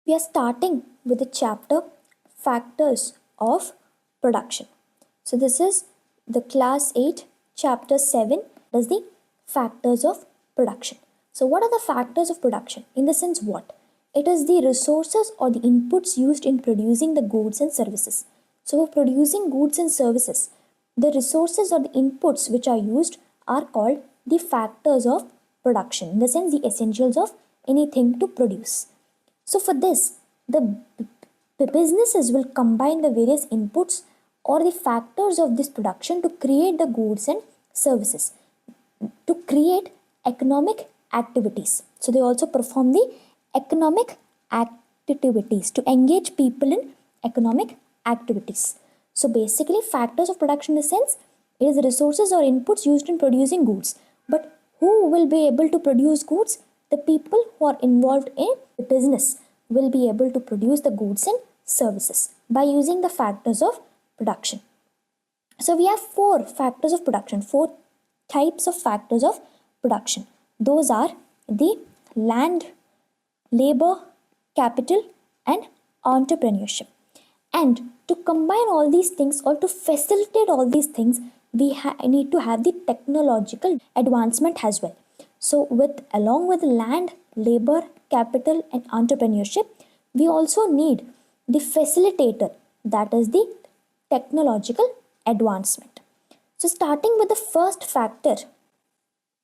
We are starting with the chapter Factors of Production. So, this is the class 8, chapter 7, does the factors of production. So, what are the factors of production? In the sense, what? It is the resources or the inputs used in producing the goods and services. So, for producing goods and services, the resources or the inputs which are used are called the factors of production, in the sense, the essentials of anything to produce. So for this, the businesses will combine the various inputs or the factors of this production to create the goods and services, to create economic activities. So they also perform the economic activities to engage people in economic activities. So basically, factors of production in a sense, it is resources or inputs used in producing goods. But who will be able to produce goods? The people who are involved in the business will be able to produce the goods and services by using the factors of production. So we have 4 factors of production, 4 types of factors of production. Those are the land, labor, capital, and entrepreneurship. And to combine all these things or to facilitate all these things, we need to have the technological advancement as well. So along with land, labor, capital, and entrepreneurship, we also need the facilitator, that is the technological advancement. So starting with the first factor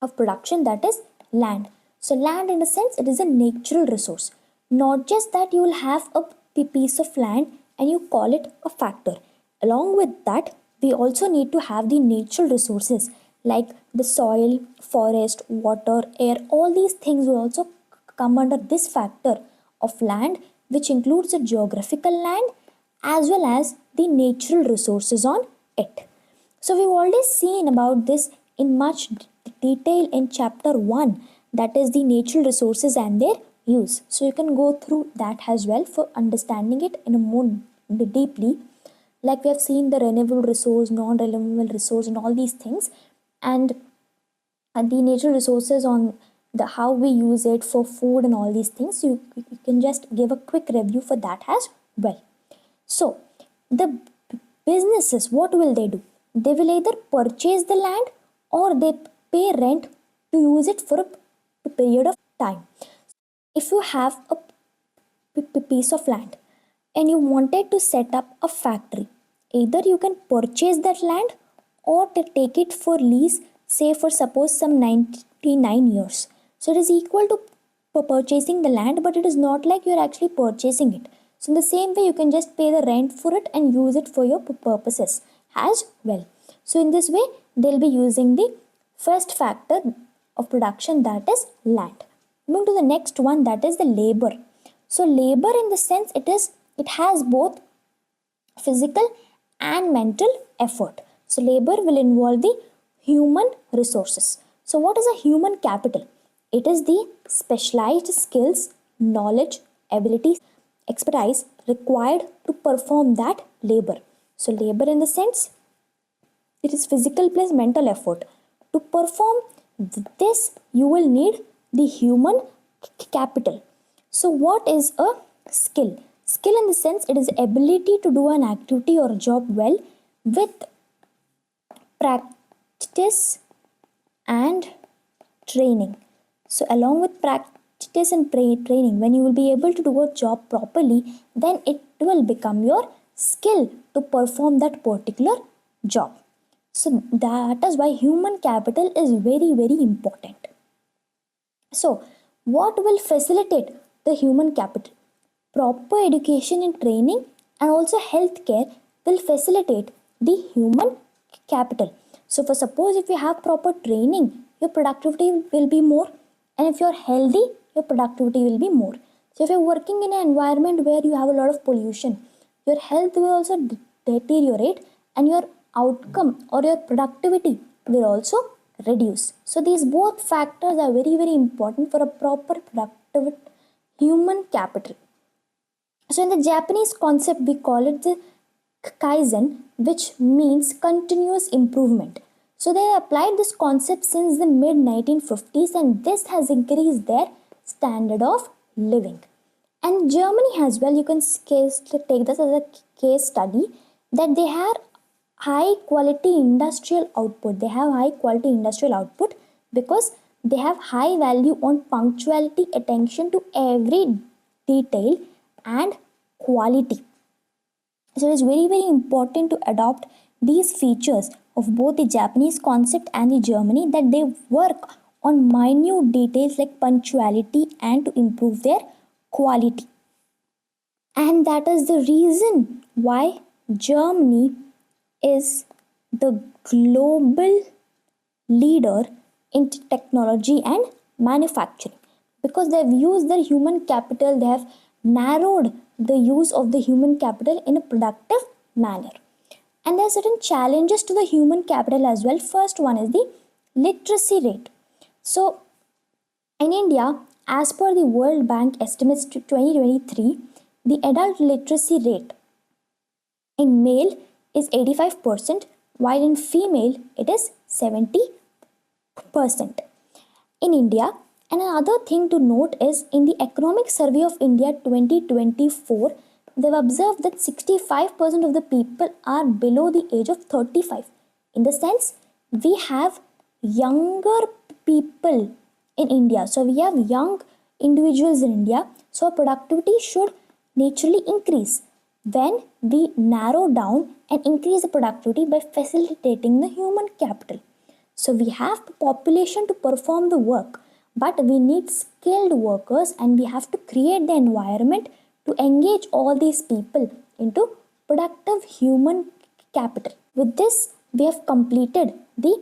of production, that is land. So land, in a sense, it is a natural resource. Not just that you will have a piece of land and you call it a factor. Along with that, we also need to have the natural resources like the soil, forest, water, air. All these things will also come under this factor of land, which includes the geographical land as well as the natural resources on it. So we've already seen about this in much detail in chapter 1, that is the natural resources and their use. So you can go through that as well for understanding it in a more deeply. Like we have seen the renewable resource, non-renewable resource, and all these things, and the natural resources on the how we use it for food and all these things. You can just give a quick review for that as well. So the businesses, what will they do? They will either purchase the land or they pay rent to use it for a period of time. If you have a piece of land and you wanted to set up a factory, either you can purchase that land or to take it for lease, say for suppose some 99 years. So it is equal to purchasing the land, but it is not like you are actually purchasing it. So in the same way, you can just pay the rent for it and use it for your purposes as well. So in this way, they'll be using the first factor of production, that is land. Moving to the next one, that is the labor. So labor, in the sense, it has both physical and mental effort. So labor will involve the human resources. So what is a human capital? It is the specialized skills, knowledge, abilities, expertise required to perform that labor. So labor, in the sense, it is physical plus mental effort. To perform this, you will need the human capital. So what is a skill? Skill, in the sense, it is ability to do an activity or job well with practice and training. So along with practice and training, when you will be able to do a job properly, then it will become your skill to perform that particular job. So that is why human capital is very, very important. So what will facilitate the human capital? Proper education and training and also healthcare will facilitate the human capital. So for suppose if you have proper training, your productivity will be more, and if you're healthy, your productivity will be more. So if you're working in an environment where you have a lot of pollution, your health will also deteriorate and your outcome or your productivity will also reduce. So these both factors are very, very important for a proper productive human capital. So in the Japanese concept, we call it the Kaizen, which means continuous improvement. So they applied this concept since the mid 1950s, and this has increased their standard of living. And Germany as well, you can take this as a case study that they have high quality industrial output. They have high quality industrial output because they have high value on punctuality, attention to every detail, and quality. So it is very, very important to adopt these features of both the Japanese concept and the Germany, that they work on minute details like punctuality and to improve their quality. And that is the reason why Germany is the global leader in technology and manufacturing, because they have used their human capital, they have narrowed the use of the human capital in a productive manner. And there are certain challenges to the human capital as well. First one is the literacy rate. So in India, as per the World Bank estimates to 2023, the adult literacy rate in male is 85%, while in female it is 70% in India. And another thing to note is in the Economic Survey of India 2024, they've observed that 65% of the people are below the age of 35. In the sense, we have younger people in India. So we have young individuals in India. So our productivity should naturally increase when we narrow down and increase the productivity by facilitating the human capital. So we have the population to perform the work, but we need skilled workers, and we have to create the environment to engage all these people into productive human capital. With this, we have completed the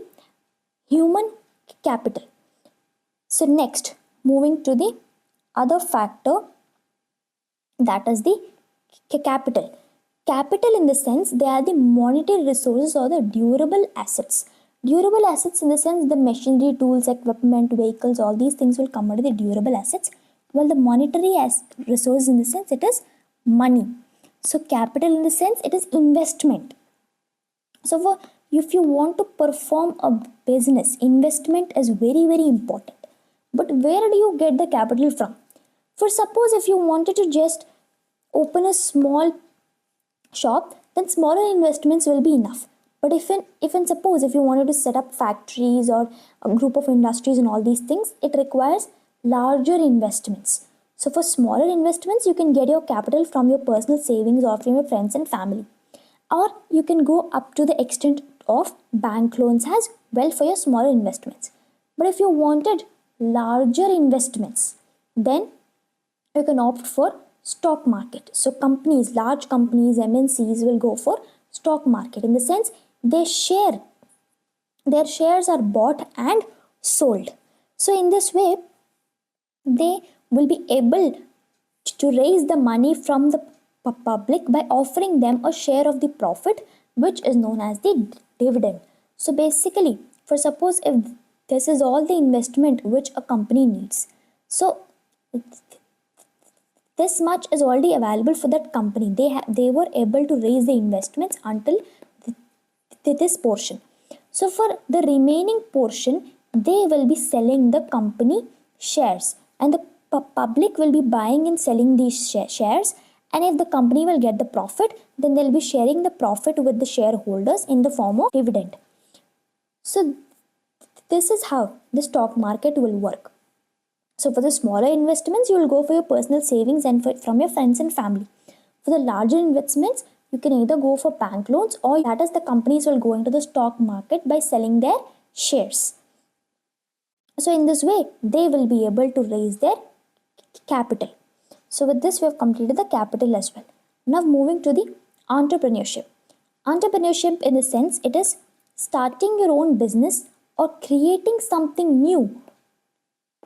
human capital. So next, moving to the other factor, that is the capital. Capital in the sense, they are the monetary resources or the durable assets. Durable assets in the sense, the machinery, tools, equipment, vehicles, all these things will come under the durable assets. While the monetary resource in the sense, it is money. So capital in the sense, it is investment. So if you want to perform a business, investment is very, very important. But where do you get the capital from? For suppose if you wanted to just open a small shop, then smaller investments will be enough. But if you wanted to set up factories or a group of industries and all these things, it requires larger investments. So for smaller investments, you can get your capital from your personal savings or from your friends and family. Or you can go up to the extent of bank loans as well for your smaller investments. But if you wanted larger investments, then you can opt for stock market. So companies, large companies, MNCs will go for stock market in the sense their shares are bought and sold. So in this way, they will be able to raise the money from the public by offering them a share of the profit, which is known as the dividend. So basically, for suppose if this is all the investment which a company needs, so this much is already available for that company. They were able to raise the investments until this portion. So for the remaining portion, they will be selling the company shares, and the public will be buying and selling these shares. And if the company will get the profit, then they'll be sharing the profit with the shareholders in the form of dividend. So this is how the stock market will work. So for the smaller investments, you will go for your personal savings and from your friends and family. For the larger investments, you can either go for bank loans, or that is the companies will go into the stock market by selling their shares. So in this way, they will be able to raise their capital. So with this, we have completed the capital as well. Now moving to the entrepreneurship. Entrepreneurship in the sense, it is starting your own business or creating something new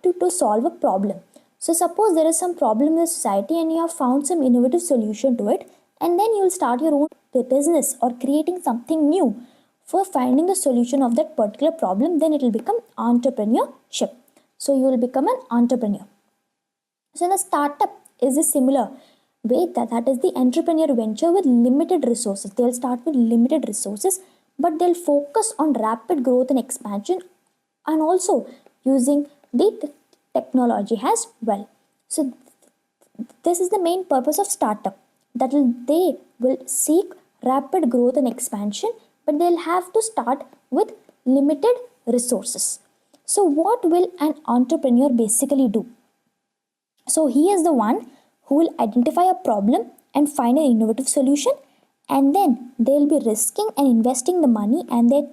to solve a problem. So suppose there is some problem in the society and you have found some innovative solution to it, and then you will start your own business or creating something new for finding the solution of that particular problem, then it will become entrepreneurship. So you will become an entrepreneur. So the startup is a similar way, that is the entrepreneur venture with limited resources. They'll start with limited resources, but they'll focus on rapid growth and expansion, and also using the technology as well. So this is the main purpose of startup, that they will seek rapid growth and expansion, but they'll have to start with limited resources. So what will an entrepreneur basically do? So he is the one who will identify a problem and find an innovative solution, and then they'll be risking and investing the money and their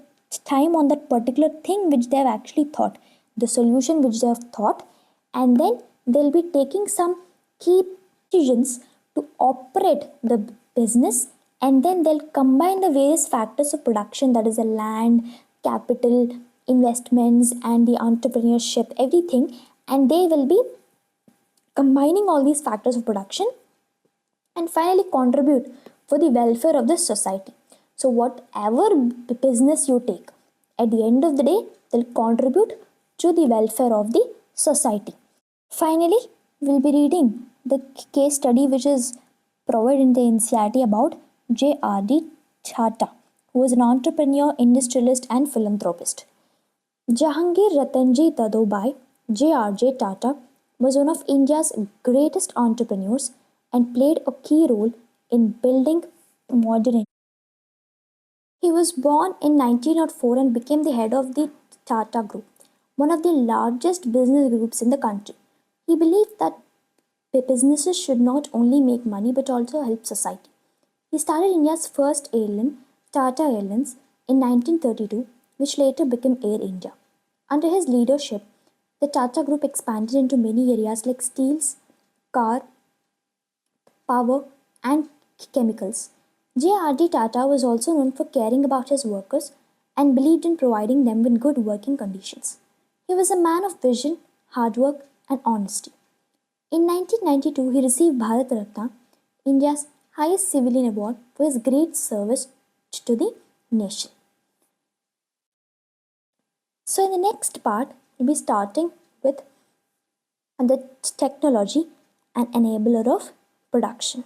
time on that particular thing which they have actually thought, the solution which they have thought, and then they'll be taking some key decisions to operate the business, and then they'll combine the various factors of production, that is the land, capital, investments, and the entrepreneurship, everything, and they will be combining all these factors of production and finally contribute for the welfare of the society. So whatever business you take, at the end of the day, they'll contribute to the welfare of the society. Finally, we'll be reading the case study which is provided in the NCERT about J.R.D. Tata, who was an entrepreneur, industrialist, and philanthropist. Jahangir Ratanji Dadobhai, J.R.J. Tata, was one of India's greatest entrepreneurs and played a key role in building modern India. He was born in 1904 and became the head of the Tata Group, one of the largest business groups in the country. He believed that businesses should not only make money but also help society. He started India's first airline, Tata Airlines, in 1932, which later became Air India. Under his leadership, the Tata Group expanded into many areas like steels, car, power, and chemicals. J.R.D. Tata was also known for caring about his workers and believed in providing them with good working conditions. He was a man of vision, hard work, and honesty. In 1992, he received Bharat Ratna, India's highest civilian award, for his great service to the nation. So, in the next part, we'll be starting with the technology and enabler of production.